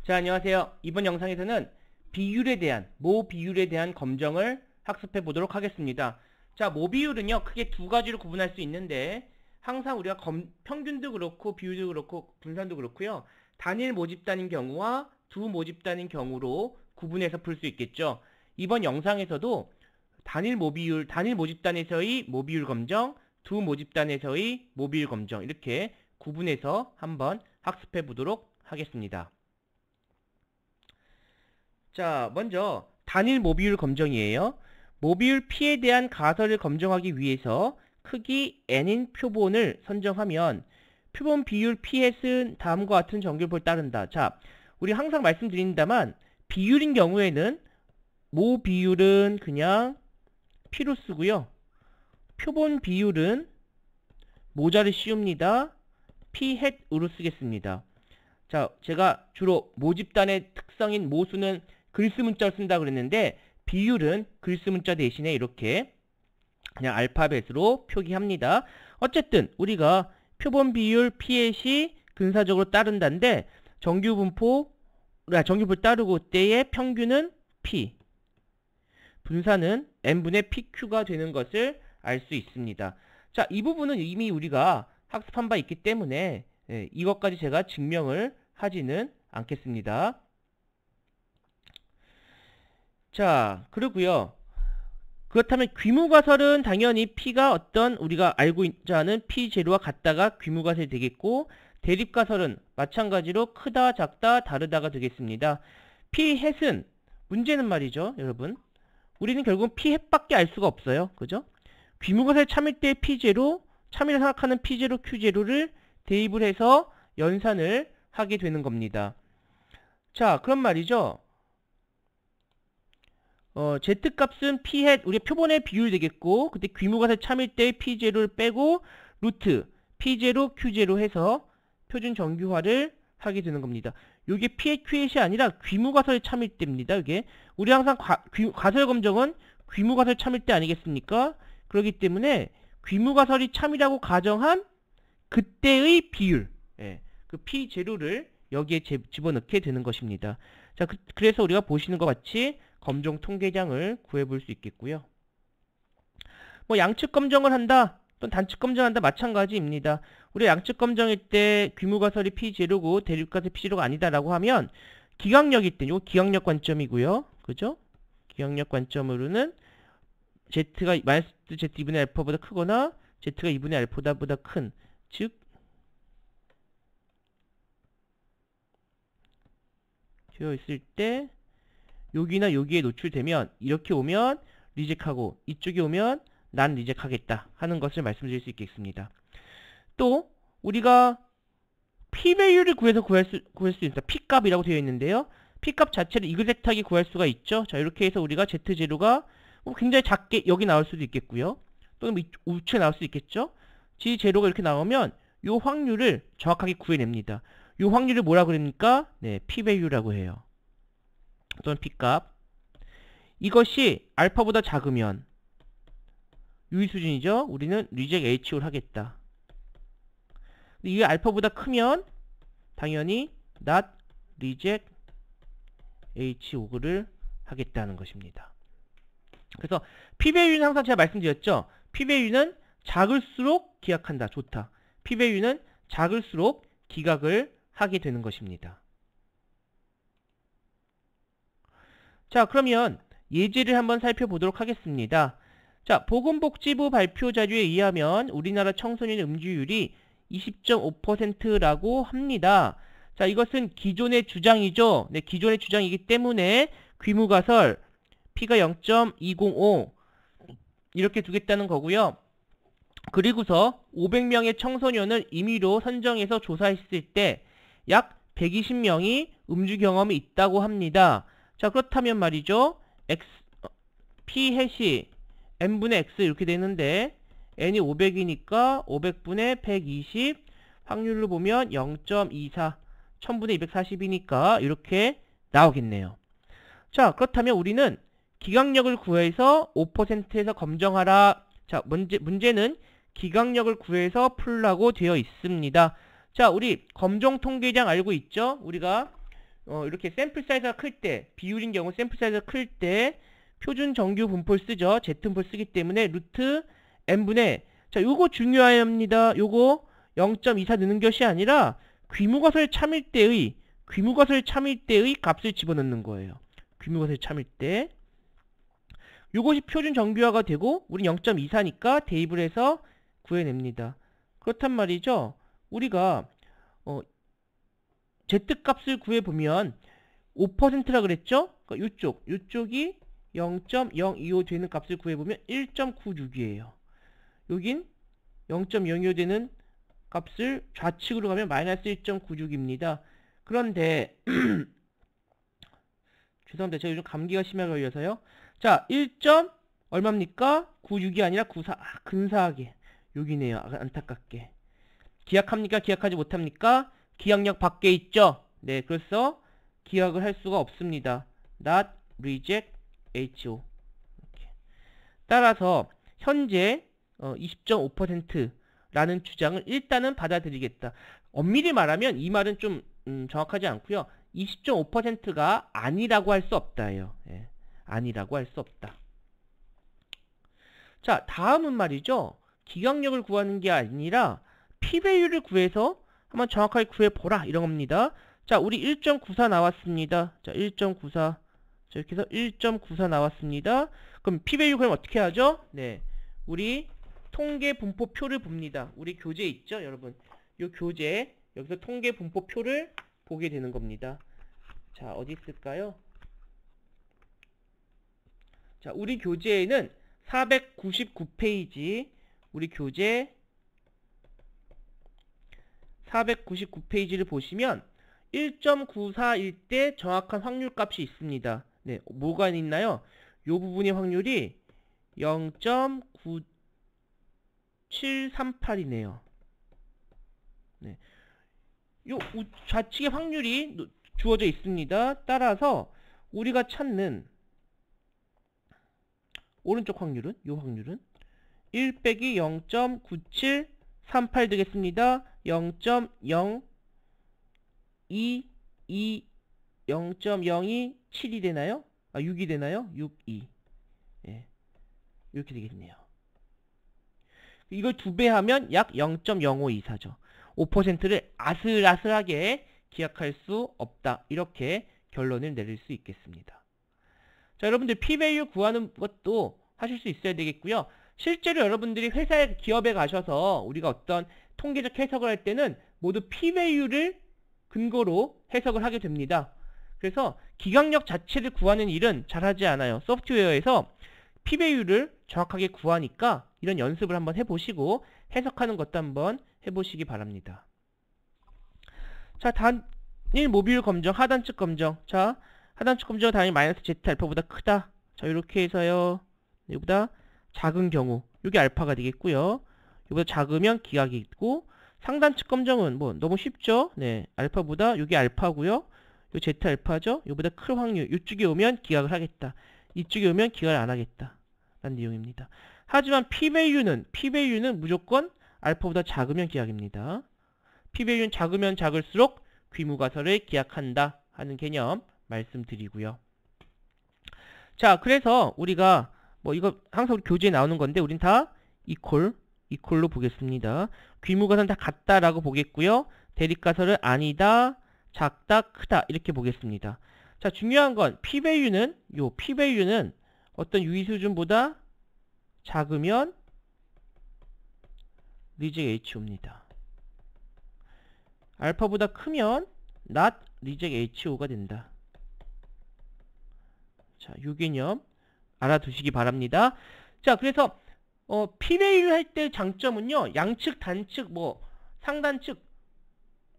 자, 안녕하세요. 이번 영상에서는 모 비율에 대한 검정을 학습해 보도록 하겠습니다. 자, 모 비율은요, 크게 두 가지로 구분할 수 있는데, 항상 우리가 평균도 그렇고, 비율도 그렇고, 분산도 그렇고요. 단일 모집단인 경우와 두 모집단인 경우로 구분해서 풀 수 있겠죠. 이번 영상에서도 단일 모집단에서의 모비율 검정, 두 모집단에서의 모비율 검정, 이렇게 구분해서 한번 학습해 보도록 하겠습니다. 자, 먼저 단일 모비율 검정이에요. 모비율 P에 대한 가설을 검정하기 위해서 크기 n인 표본을 선정하면 표본 비율 P햇은 다음과 같은 정규법을 따른다. 자, 우리 항상 말씀드린다만 비율인 경우에는 모 비율은 그냥 P로 쓰고요. 표본 비율은 모자를 씌웁니다. P햇으로 쓰겠습니다. 자, 제가 주로 모집단의 특성인 모수는 글씨 문자를 쓴다고 그랬는데 비율은 글씨 문자 대신에 이렇게 그냥 알파벳으로 표기합니다. 어쨌든 우리가 표본 비율 P햇이 근사적으로 따른다는데 정규분포를 따르고 때의 평균은 P, 분산은 n분의 PQ가 되는 것을 알 수 있습니다. 자, 이 부분은 이미 우리가 학습한 바 있기 때문에 이것까지 제가 증명을 하지는 않겠습니다. 자, 그리고요. 그렇다면 귀무가설은 당연히 P가 어떤 우리가 알고 있지 않은 P0와 같다가 귀무가설이 되겠고, 대립가설은 마찬가지로 크다, 작다, 다르다가 되겠습니다. P햇은 문제는 말이죠, 여러분. 우리는 결국 P햇밖에 알 수가 없어요. 그죠? 귀무가설 참일 때 P0, 참이라 생각하는 P0, Q0를 대입을 해서 연산을 하게 되는 겁니다. 자, 그럼 말이죠. Z값은 P햇, 우리 표본의 비율이 되겠고, 그때 귀무가설 참일 때 P0를 빼고, 루트 P0, Q0 해서 표준 정규화를 하게 되는 겁니다. 요게 P햇, Q햇이 아니라 귀무가설이 참일 때입니다. 이게 우리 항상 가설 검정은 귀무가설 참일 때 아니겠습니까? 그렇기 때문에 귀무가설이 참이라고 가정한 그때의 비율, 그 P0를 여기에 집어넣게 되는 것입니다. 자, 그래서 우리가 보시는 것 같이 검정 통계량을 구해볼 수 있겠고요. 뭐 양측 검정을 한다, 또는 단측 검정한다 마찬가지입니다. 우리 양측 검정일 때 귀무가설이 P0고 대립가설이 P0가 아니다라고 하면 기각력일 때, 요 기각력 관점이고요. 그죠? 기각력 관점으로는 Z가 마이너스 Z 2분의 알파보다 크거나 Z가 2분의 알파보다 큰, 즉 되어 있을 때 여기나 여기에 노출되면 이렇게 오면 리젝하고 이쪽에 오면 난 리젝하겠다 하는 것을 말씀드릴 수 있겠습니다. 또 우리가 P배율을 구해서 구할 수 있다. P값이라고 되어 있는데요. P값 자체를 이그젝트하게 구할 수가 있죠. 자, 이렇게 해서 우리가 Z0가 굉장히 작게 여기 나올 수도 있겠고요. 또는 우측에 나올 수도 있겠죠. G0가 이렇게 나오면 이 확률을 정확하게 구해냅니다. 이 확률을 뭐라 그럽니까? 네, P배율이라고 해요. 또는 P값. 이것이 알파보다 작으면 유의수준이죠. 우리는 리젝 H5를 하겠다. 근데 이게 알파보다 크면 당연히 not reject H5를 하겠다는 것입니다. 그래서 P배율은 항상 제가 말씀드렸죠. P배율은 작을수록 기각한다. 좋다. P배율은 작을수록 기각을 하게 되는 것입니다. 자, 그러면 예제를 한번 살펴보도록 하겠습니다. 자, 보건복지부 발표 자료에 의하면 우리나라 청소년 음주율이 20.5%라고 합니다. 자, 이것은 기존의 주장이죠. 네, 기존의 주장이기 때문에 귀무가설 P가 0.205 이렇게 두겠다는 거고요. 그리고서 500명의 청소년을 임의로 선정해서 조사했을 때 약 120명이 음주 경험이 있다고 합니다. 자, 그렇다면 말이죠. P햇이 n분의 x 이렇게 되는데 n이 500이니까 500분의 120 확률로 보면 0.24 1000분의 240이니까 이렇게 나오겠네요. 자, 그렇다면 우리는 기각력을 구해서 5%에서 검정하라. 자, 문제는 기각력을 구해서 풀라고 되어 있습니다. 자, 우리 검정 통계량 알고 있죠? 우리가 이렇게 샘플 사이즈가 클 때, 비율인 경우 샘플 사이즈가 클 때 표준 정규 분포를 쓰죠. Z분포를 쓰기 때문에 루트 n분의, 자, 요거 중요합니다. 요거 0.24 넣는 것이 아니라 귀무가설 참일 때의 값을 집어넣는 거예요. 귀무가설 참일 때. 요것이 표준 정규화가 되고 우린 0.24니까 대입을 해서 구해냅니다. 그렇단 말이죠. 우리가 Z값을 구해보면 5%라 그랬죠? 그러니까 요쪽이 0.025 되는 값을 구해보면 1.96이에요. 여긴 0.025 되는 값을 좌측으로 가면 마이너스 1.96입니다. 그런데 죄송합니다. 제가 요즘 감기가 심하게 걸려서요. 자, 1. 얼마입니까? 96이 아니라 94. 근사하게 여기네요. 안타깝게. 기약합니까? 기약하지 못합니까? 기약력 밖에 있죠? 네, 그래서 기약을 할 수가 없습니다. not reject HO. 이렇게. 따라서 현재 20.5%라는 주장을 일단은 받아들이겠다. 엄밀히 말하면 이 말은 좀 정확하지 않고요. 20.5%가 아니라고 할 수 없다예요. 예, 아니라고 할 수 없다. 자, 다음은 말이죠. 기각력을 구하는 게 아니라 P-배율을 구해서 한번 정확하게 구해보라 이런 겁니다. 자, 우리 1.94 나왔습니다. 자, 1.94. 자, 이렇게 해서 1.94 나왔습니다. 그럼 P-배율 그럼 어떻게 하죠? 네, 우리 통계 분포표를 봅니다. 우리 교재 있죠, 여러분? 이 교재 여기서 통계 분포표를 보게 되는 겁니다. 자, 어디 있을까요? 자, 우리 교재에는 499페이지, 우리 교재 499페이지를 보시면 1.94일 때 정확한 확률 값이 있습니다. 네, 뭐가 있나요? 요 부분의 확률이 0.9738이네요. 네. 요 좌측의 확률이 주어져 있습니다. 따라서 우리가 찾는 오른쪽 확률은, 요 확률은 1 빼기 0.9738 되겠습니다. 0.027이 되나요? 6이 되나요? 62. 예. 이렇게 되겠네요. 이걸 2배 하면 약 0.0524죠. 5%를 아슬아슬하게 기약할 수 없다. 이렇게 결론을 내릴 수 있겠습니다. 자, 여러분들 P-배율 구하는 것도 하실 수 있어야 되겠고요. 실제로 여러분들이 회사에, 기업에 가셔서 우리가 어떤 통계적 해석을 할 때는 모두 P-배율을 근거로 해석을 하게 됩니다. 그래서 기각력 자체를 구하는 일은 잘하지 않아요. 소프트웨어에서 P-배율을 정확하게 구하니까 이런 연습을 한번 해보시고 해석하는 것도 한번 해보시기 바랍니다. 자, 단일 모듈 검정, 하단측 검정. 자, 하단측 검정 단일 마이너스 Z 알파보다 크다. 자, 이렇게 해서요. 이거보다 작은 경우, 이게 알파가 되겠고요. 이거보다 작으면 기각이 있고, 상단측 검정은 뭐 너무 쉽죠? 네, 알파보다 이게 알파고요. 요 Z 알파죠? 이거보다 큰 확률. 이쪽에 오면 기각을 하겠다. 이쪽에 오면 기각을 안 하겠다. 라는 내용입니다. 하지만 P-배율은 무조건 알파보다 작으면 기각입니다. P-배율은 작으면 작을수록 귀무가설을 기약한다 하는 개념 말씀드리고요. 자, 그래서 우리가 뭐 이거 항상 교재에 나오는 건데 우린 다 이퀄로 보겠습니다. 귀무가설은 다 같다라고 보겠고요. 대립가설은 아니다, 작다, 크다 이렇게 보겠습니다. 자, 중요한 건 P-배율은 어떤 유의 수준보다 작으면 reject HO입니다. 알파보다 크면 not reject HO가 된다. 자, 요 개념 알아두시기 바랍니다. 자, 그래서 P-배율 할 때 장점은요, 양측, 단측, 뭐 상단측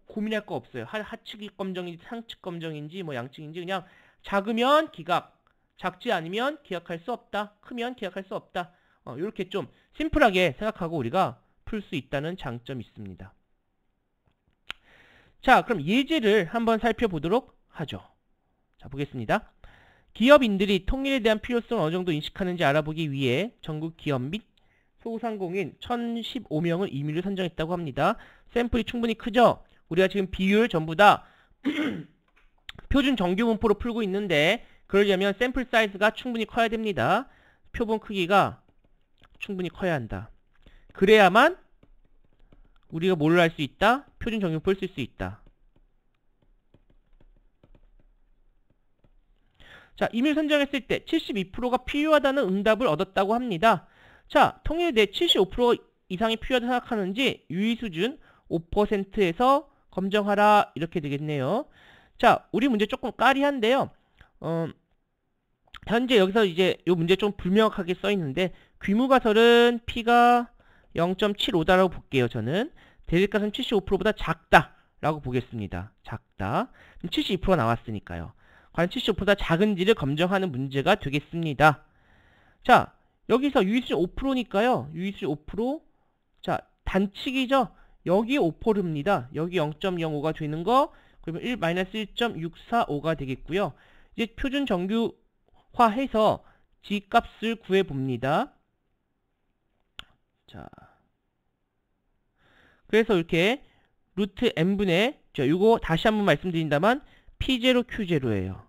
고민할 거 없어요. 하측이 검정인지 상측 검정인지 뭐 양측인지 그냥 작으면 기각, 작지 않으면 기각할 수 없다, 크면 기각할 수 없다. 이렇게 좀 심플하게 생각하고 우리가 풀 수 있다는 장점이 있습니다. 자, 그럼 예제를 한번 살펴보도록 하죠. 자, 보겠습니다. 기업인들이 통일에 대한 필요성을 어느 정도 인식하는지 알아보기 위해 전국 기업 및 소상공인 1015명을 임의로 선정했다고 합니다. 샘플이 충분히 크죠? 우리가 지금 비율 전부 다 표준 정규 분포로 풀고 있는데 그러려면 샘플 사이즈가 충분히 커야 됩니다. 표본 크기가 충분히 커야 한다. 그래야만 우리가 뭘 할 수 있다? 표준 정규 분포를 쓸 수 있다. 자, 임의를 선정했을 때 72%가 필요하다는 응답을 얻었다고 합니다. 자, 통일 내 75% 이상이 필요하다 생각하는지 유의수준 5%에서 검정하라 이렇게 되겠네요. 자, 우리 문제 조금 까리한데요. 현재 여기서 이제 이 문제 좀 불명확하게 써 있는데 귀무가설은 P가 0.75다라고 볼게요. 저는 대립가설은 75%보다 작다라고 보겠습니다. 작다. 72%가 나왔으니까요. 과연 75%보다 작은지를 검증하는 문제가 되겠습니다. 자, 여기서 유의수준 5%니까요. 유의수준 5%. 자, 단축이죠. 여기 5%입니다. 여기 0.05가 되는 거 그러면 1-1.645가 되겠고요. 이제 표준 정규화해서 G값을 구해봅니다. 자, 그래서 이렇게 루트 n분의 이거 다시 한번 말씀드린다만 P0, Q0예요.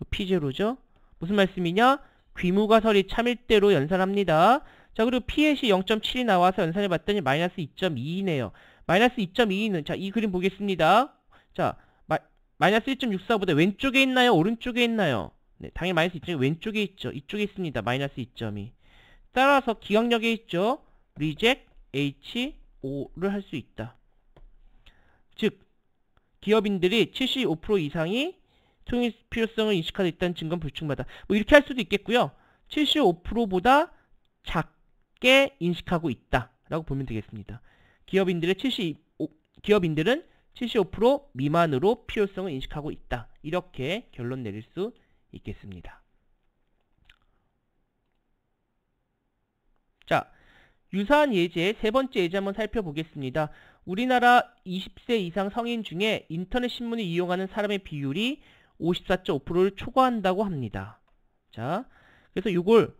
P0죠. 무슨 말씀이냐? 귀무가설이 참일대로 연산합니다. 자, 그리고 P햇이 0.7이 나와서 연산해봤더니 마이너스 2.2이네요. 마이너스 2.2는 자, 이 그림 보겠습니다. 자, 마이너스 1.64보다 왼쪽에 있나요? 오른쪽에 있나요? 네, 당연히 마이너스 2.2 왼쪽에 있죠. 이쪽에 있습니다. 마이너스 2.2. 따라서 기억력에 있죠. 리젝 HO를 할 수 있다. 즉, 기업인들이 75% 이상이 통일 필요성을 인식하고 있다는 증거는 불충분하다. 뭐 이렇게 할 수도 있겠고요. 75%보다 작게 인식하고 있다라고 보면 되겠습니다. 기업인들은 75% 미만으로 필요성을 인식하고 있다. 이렇게 결론 내릴 수 있겠습니다. 자, 유사한 예제 세 번째 예제 한번 살펴보겠습니다. 우리나라 20세 이상 성인 중에 인터넷 신문을 이용하는 사람의 비율이 54.5%를 초과한다고 합니다. 자, 그래서 이걸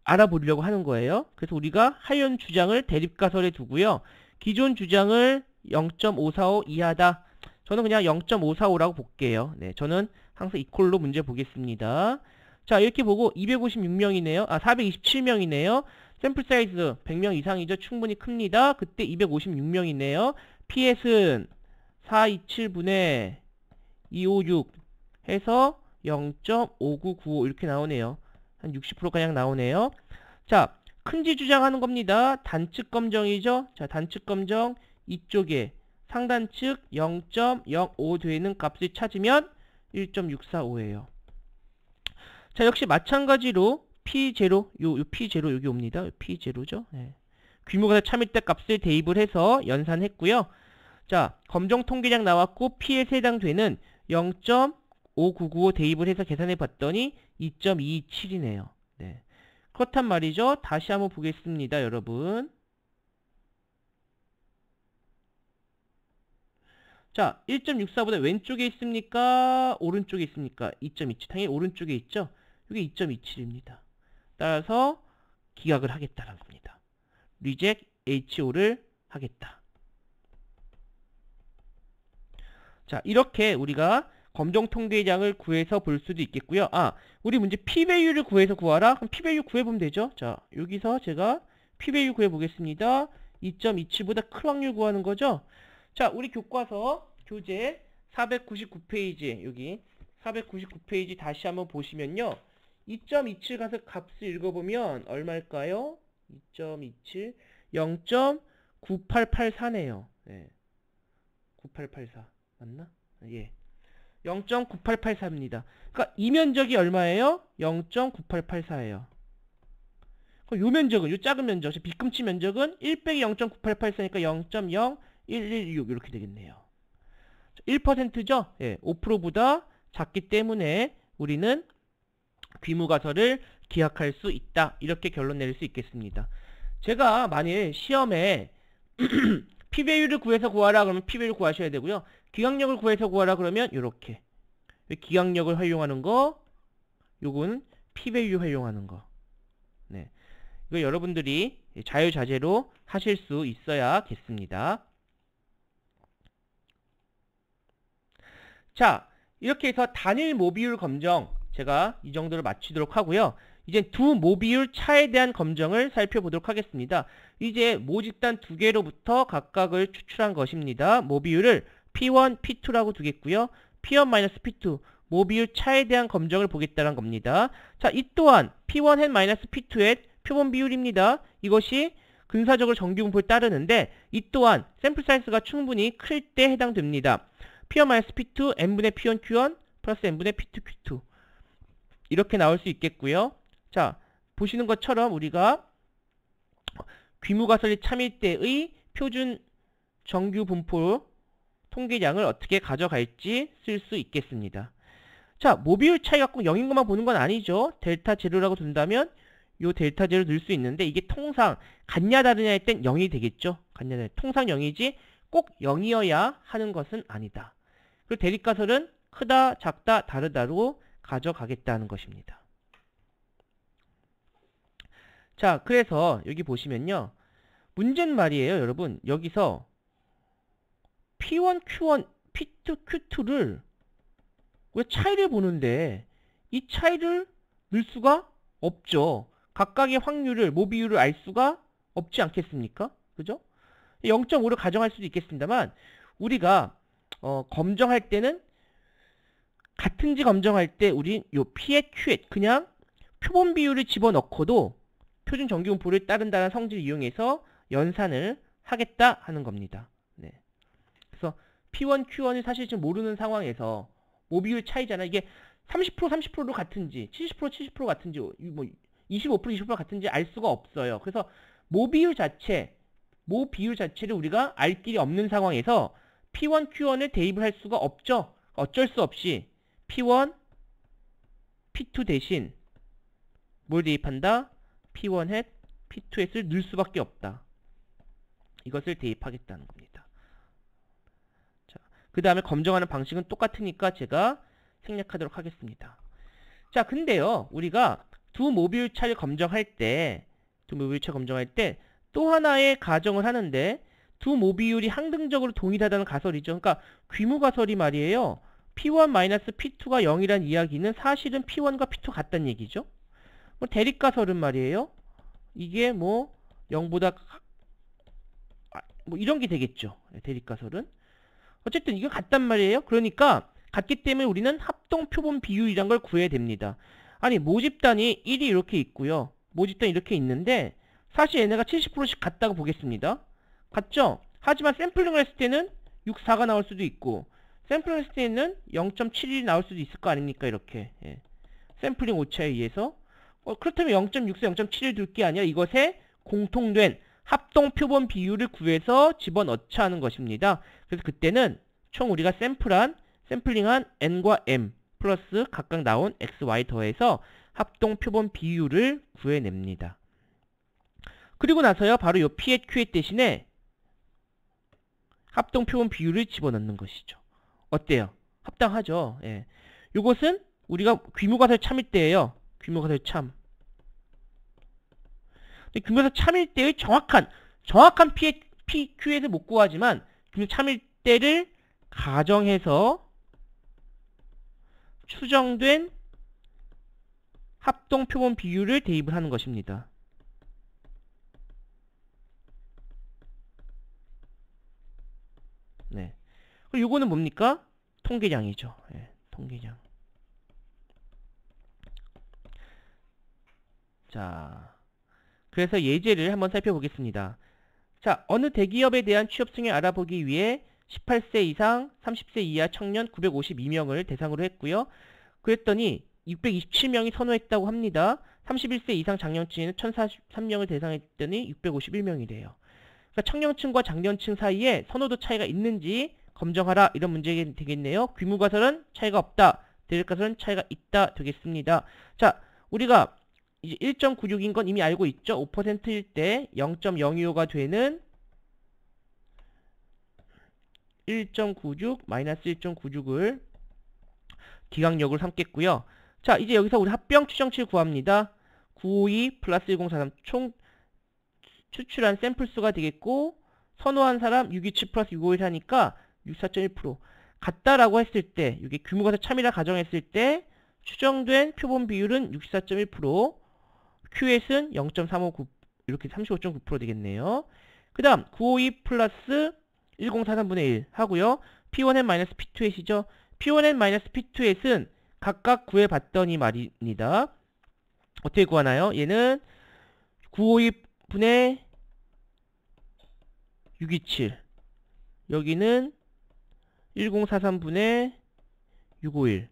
알아보려고 하는 거예요. 그래서 우리가 하연 주장을 대립가설에 두고요. 기존 주장을 0.545 이하다. 저는 그냥 0.545라고 볼게요. 네, 저는 항상 이퀄로 문제 보겠습니다. 자, 이렇게 보고 256명이네요. 427명이네요. 샘플 사이즈 100명 이상이죠. 충분히 큽니다. 그때 256명이네요. P햇은 427분의 256 해서 0.5995 이렇게 나오네요. 한 60%가량 나오네요. 자, 큰지 주장하는 겁니다. 단측 검정이죠. 자, 단측 검정 이쪽에 상단측 0.05 되는 값을 찾으면 1.645예요. 자, 역시 마찬가지로 P0, 요 P0 여기 옵니다. P0죠. 네. 귀무가설 참일대 값을 대입을 해서 연산했고요. 자, 검정 통계량 나왔고 P에 해당되는 0.5995 대입을 해서 계산해 봤더니 2.227이네요. 네. 그렇단 말이죠. 다시 한번 보겠습니다, 여러분. 자, 1.64보다 왼쪽에 있습니까? 오른쪽에 있습니까? 2.27. 당연히 오른쪽에 있죠? 이게 2.27입니다. 따라서 기각을 하겠다는 겁니다. 리젝 HO를 하겠다. 자, 이렇게 우리가 검정 통계량을 구해서 볼 수도 있겠고요. 우리 문제 P-밸류를 구해서 구하라. 그럼 P-밸류 구해보면 되죠. 자, 여기서 제가 P-밸류 구해보겠습니다. 2.27보다 큰 확률 구하는 거죠. 자, 우리 교과서 교재 499페이지 여기 499페이지 다시 한번 보시면요. 2.27 가서 값을 읽어보면 얼마일까요? 2.27 0.9884네요. 네. 9884 맞나? 예. 0.9884입니다. 그러니까 이 면적이 얼마예요? 0.9884예요. 그럼 요 면적은, 요 작은 면적, 빗금치 면적은 1 빼기 0.9884니까 0.0116 이렇게 되겠네요. 1%죠? 예, 5%보다 작기 때문에 우리는 귀무가설을 기약할 수 있다. 이렇게 결론 내릴 수 있겠습니다. 제가 만일 시험에 P-밸류를 구해서 구하라 그러면 P-밸류 구하셔야 되고요. 기각력을 구해서 구하라 그러면 이렇게 기각력을 활용하는 거, 요건 P-밸류 활용하는 거. 네, 이거 여러분들이 자유자재로 하실 수 있어야겠습니다. 자, 이렇게 해서 단일 모비율 검정 제가 이 정도로 마치도록 하고요. 이제 두 모비율 차에 대한 검정을 살펴보도록 하겠습니다. 이제 모집단 두 개로부터 각각을 추출한 것입니다. 모비율을 P1, P2라고 두겠고요. P1-P2 모비율 차에 대한 검정을 보겠다는 겁니다. 자, 이 또한 P1-P2의 표본 비율입니다. 이것이 근사적으로 정규분포를 따르는데 이 또한 샘플 사이즈가 충분히 클 때 해당됩니다. P1-P2 n분의 P1 Q1 플러스 n분의 P2 Q2 이렇게 나올 수 있겠고요. 자, 보시는 것처럼 우리가 귀무가설이 참일 때의 표준 정규 분포 통계량을 어떻게 가져갈지 쓸 수 있겠습니다. 자, 모비율 차이가 꼭 0인 것만 보는 건 아니죠. 델타 제로라고 둔다면 요 델타 제로 넣을 수 있는데 이게 통상 같냐 다르냐 할 땐 0이 되겠죠. 같냐 다르냐. 통상 0이지 꼭 0이어야 하는 것은 아니다. 그리고 대립가설은 크다, 작다, 다르다로 가져가겠다는 것입니다. 자, 그래서 여기 보시면요. 문제는 말이에요, 여러분. 여기서 P1, Q1, P2, Q2를 왜 차이를 보는데 이 차이를 넣을 수가 없죠. 각각의 확률을, 모비율을 알 수가 없지 않겠습니까? 그죠? 0.5를 가정할 수도 있겠습니다만 우리가 검정할 때는 같은지 검정할 때 우리 요 P의 Q의 그냥 표본 비율을 집어넣고도 표준 정규분포를 따른다는 성질을 이용해서 연산을 하겠다 하는 겁니다. 네. 그래서 P1, Q1을 사실 지금 모르는 상황에서 모비율 차이잖아. 이게 30%, 30%로 같은지 70%, 70% 같은지 뭐 25%, 20% 같은지 알 수가 없어요. 그래서 모비율 자체를 우리가 알 길이 없는 상황에서 P1, Q1을 대입을 할 수가 없죠. 어쩔 수 없이 P1, P2 대신 뭘 대입한다? P1 hat, P2 hat을 넣을 수밖에 없다. 이것을 대입하겠다는 겁니다. 자, 그 다음에 검정하는 방식은 똑같으니까 제가 생략하도록 하겠습니다. 자, 근데요, 우리가 두 모비율 차를 검정할 때, 또 하나의 가정을 하는데, 두 모비율이 항등적으로 동일하다는 가설이죠. 그러니까 귀무가설이 말이에요. P1-P2가 0이란 이야기는 사실은 P1과 P2 같다는 얘기죠. 뭐 대립가설은 말이에요. 이게 뭐 0보다 뭐 이런 게 되겠죠. 대립가설은. 어쨌든 이거 같단 말이에요. 그러니까 같기 때문에 우리는 합동표본 비율이란 걸 구해야 됩니다. 아니 모집단이 1이 이렇게 있고요. 모집단이 이렇게 있는데 사실 얘네가 70%씩 같다고 보겠습니다. 같죠? 하지만 샘플링을 했을 때는 6, 4가 나올 수도 있고 샘플링을 했을 때는 0.71이 나올 수도 있을 거 아닙니까? 이렇게 샘플링 오차에 의해서 그렇다면 0.64, 0.71 둘 게 아니라 이것에 공통된 합동표본 비율을 구해서 집어넣자 하는 것입니다. 그래서 그때는 총 우리가 샘플링한 n과 m 플러스 각각 나온 x, y 더해서 합동표본 비율을 구해냅니다. 그리고 나서요 바로 요 P의 Q의 대신에 합동표본 비율을 집어넣는 것이죠. 어때요? 합당하죠. 예. 요것은 우리가 귀무가설 참일 때예요. 귀무가설 참. 귀무가설 참일 때의 정확한 P, Q에서 못 구하지만 귀무가설 참일 때를 가정해서 추정된 합동표본 비율을 대입을 하는 것입니다. 네. 그리고 요거는 뭡니까? 통계량이죠. 예, 통계량. 자, 그래서 예제를 한번 살펴보겠습니다. 자, 어느 대기업에 대한 취업 승인 알아보기 위해 18세 이상 30세 이하 청년 952명을 대상으로 했고요. 그랬더니 627명이 선호했다고 합니다. 31세 이상 장년층에는 1043명을 대상했더니 651명이래요. 그러니까 청년층과 장년층 사이에 선호도 차이가 있는지 검정하라 이런 문제가 되겠네요. 귀무가설은 차이가 없다. 대립가설은 차이가 있다 되겠습니다. 자, 우리가 이제 1.96인 건 이미 알고 있죠. 5%일 때 0.025가 되는 1.96 마이너스 1.96을 기강력으로 삼겠고요. 자, 이제 여기서 우리 합병 추정치를 구합니다. 952 플러스 1043 총 추출한 샘플 수가 되겠고 선호한 사람 627 플러스 651 하니까 64.1%. 같다라고 했을 때, 이게 규모가세 참이라 가정했을 때 추정된 표본 비율은 64.1%, QS는 0.359, 이렇게 35.9% 되겠네요. 그 다음 952 플러스 1043분의 1 하고요. P1n-P2S이죠. P1n-P2S는 각각 구해봤더니 말입니다. 어떻게 구하나요? 얘는 952분의 627, 여기는 1043분의 651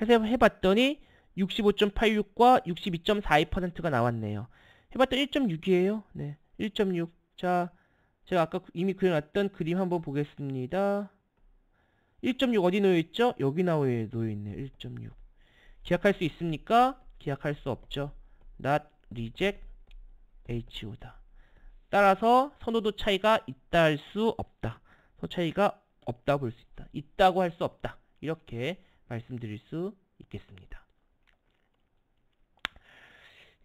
해서 해봤더니 65.86과 62.42%가 나왔네요. 해봤더니 1.6이에요. 네, 1.6. 자, 제가 아까 이미 그려놨던 그림 한번 보겠습니다. 1.6 어디 놓여있죠? 여기 놓여있네요. 1.6. 기약할 수 있습니까? 기약할 수 없죠. not reject HO다. 따라서 선호도 차이가 있다 할 수 없다. 선호 차이가 없다 볼 수 있다. 있다고 할 수 없다. 이렇게 말씀드릴 수 있겠습니다.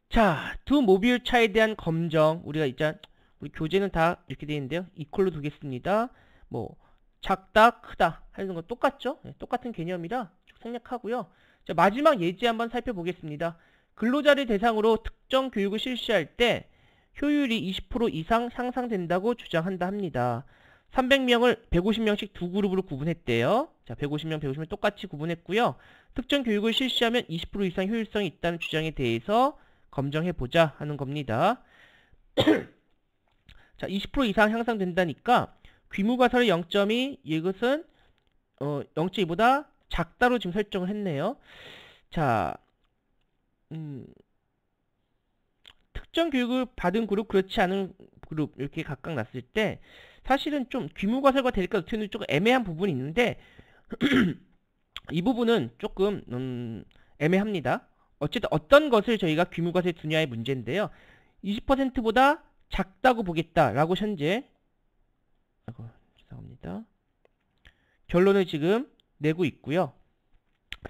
자, 두 모듈 차에 대한 검정. 우리가 있잖아. 우리 교재는 다 이렇게 되어 있는데요. 이퀄로 두겠습니다. 뭐 작다, 크다 하는 건 똑같죠? 네, 똑같은 개념이라 쭉 생략하고요. 자, 마지막 예제 한번 살펴보겠습니다. 근로자를 대상으로 특정 교육을 실시할 때 효율이 20% 이상 향상된다고 주장한다 합니다. 300명을 150명씩 두 그룹으로 구분했대요. 자, 150명, 150명 똑같이 구분했고요. 특정 교육을 실시하면 20% 이상 효율성이 있다는 주장에 대해서 검증해보자 하는 겁니다. 자, 20% 이상 향상된다니까 귀무가설의 0.2, 이것은 0.2보다 작다로 지금 설정을 했네요. 자, 특정 교육을 받은 그룹, 그렇지 않은 그룹 이렇게 각각 났을 때 사실은 좀 귀무가설과 대립과 의견이 조금 애매한 부분이 있는데 이 부분은 조금 애매합니다. 어쨌든 어떤 것을 저희가 귀무가설에 두냐의 문제인데요. 20%보다 작다고 보겠다라고 현재 죄송합니다. 결론을 지금 내고 있고요.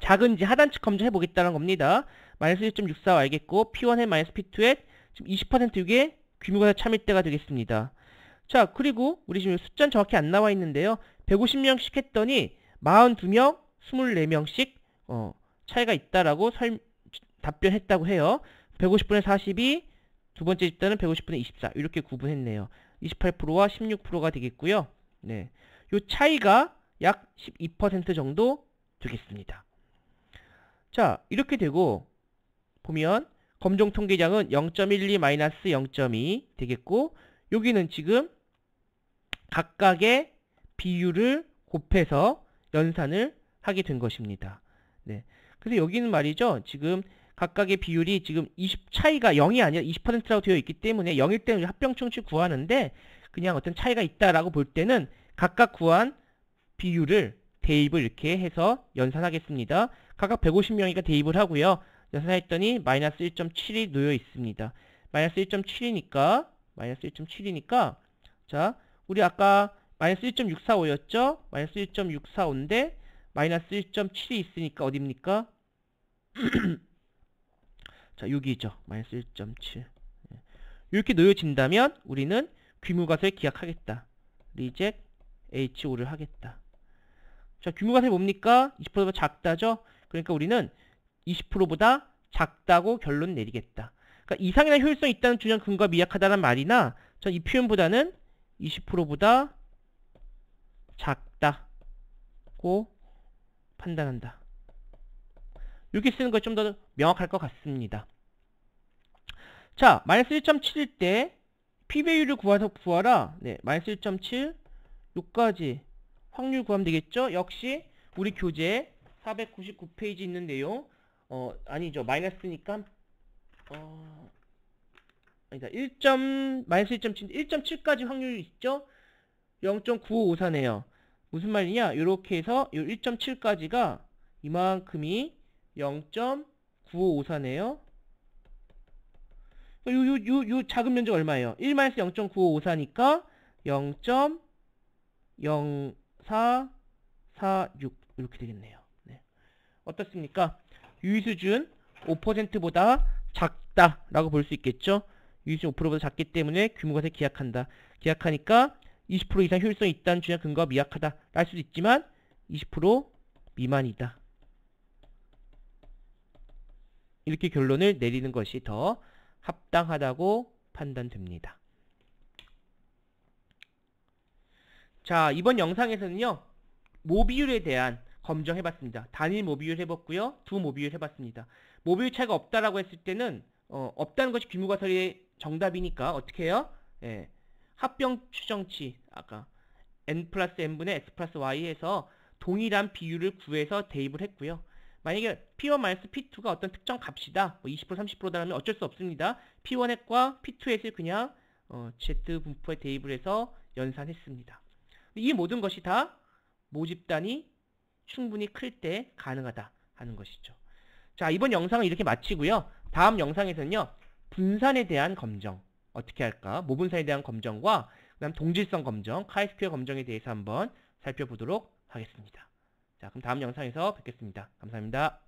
작은지 하단측 검증해 보겠다는 겁니다. 마이너스 1.64 알겠고 P1에 마이너스 P2에 지금 20% 이게 귀무가설 참일대가 되겠습니다. 자, 그리고 우리 지금 숫자는 정확히 안 나와 있는데요. 150명씩 했더니 42명, 24명씩 차이가 있다라고 답변했다고 해요. 150분의 42, 두 번째 집단은 150분의 24 이렇게 구분했네요. 28%와 16%가 되겠고요. 네, 요 차이가 약 12% 정도 되겠습니다. 자, 이렇게 되고 보면 검정 통계량은 0.12 마이너스 0.2 되겠고 여기는 지금 각각의 비율을 곱해서 연산을 하게 된 것입니다. 네, 그래서 여기는 말이죠. 지금 각각의 비율이 지금 차이가 0이 아니라 20%라고 되어 있기 때문에 0일 때는 합병청취 구하는데 그냥 어떤 차이가 있다라고 볼 때는 각각 구한 비율을 대입을 이렇게 해서 연산하겠습니다. 각각 150명이니까 대입을 하고요. 연산했더니 마이너스 1.7이 놓여 있습니다. 마이너스 1.7이니까 자, 우리 아까 마이너스 1.645였죠? 마이너스 1.645인데 마이너스 1.7이 있으니까 어딥니까? 자, 여기죠. 마이너스 1.7. 이렇게 놓여진다면 우리는 귀무가설 기약하겠다. reject HO를 하겠다. 자, 귀무가설이 뭡니까? 20%보다 작다죠? 그러니까 우리는 20%보다 작다고 결론 내리겠다. 그러니까 이상이나 효율성이 있다는 주장 근거가 미약하다는 말이나 전 이 표현보다는 20%보다 작다고 판단한다. 이렇게 쓰는 것이 좀 더 명확할 것 같습니다. 자, 마이너스 1.7일 때 P배율을 구하라. 네, 마이너스 1.7 요까지 확률 구하면 되겠죠? 역시 우리 교재 499페이지 있는 내용 아니죠. 마이너스니까 아니다. 마이너스 1.7까지 확률이 있죠? 0.9554네요. 무슨 말이냐? 요렇게 해서 요 1.7까지가 이만큼이 0.9554네요. 요 작은 면적 얼마예요? 1-0.9554니까 0.0446 이렇게 되겠네요. 네. 어떻습니까? 유의수준 5%보다 작다라고 볼 수 있겠죠? 유의수준 5%보다 작기 때문에 규모가세 기약한다. 기약하니까 20% 이상 효율성이 있다는 주장 근거가 미약하다 할 수도 있지만 20% 미만이다. 이렇게 결론을 내리는 것이 더 합당하다고 판단됩니다. 자, 이번 영상에서는요, 모비율에 대한 검정해봤습니다. 단일 모비율 해봤고요, 두 모비율 해봤습니다. 모비율 차이가 없다라고 했을 때는 없다는 것이 귀무가설의 정답이니까 어떻게 해요? 예, 합병 추정치 아까 n 플러스 n분의 s 플러스 y 해서 동일한 비율을 구해서 대입을 했고요. 만약에 P1 마이너스 P2가 어떤 특정 값이다, 뭐 20% 30%다라면 어쩔 수 없습니다. P1 핵과 P2 핵을 그냥 Z 분포에 대입을 해서 연산했습니다. 이 모든 것이 다 모집단이 충분히 클 때 가능하다 하는 것이죠. 자, 이번 영상은 이렇게 마치고요. 다음 영상에서는요, 분산에 대한 검정 어떻게 할까? 모분산에 대한 검정과 그다음 동질성 검정, 카이스퀘어 검정에 대해서 한번 살펴보도록 하겠습니다. 자, 그럼 다음 영상에서 뵙겠습니다. 감사합니다.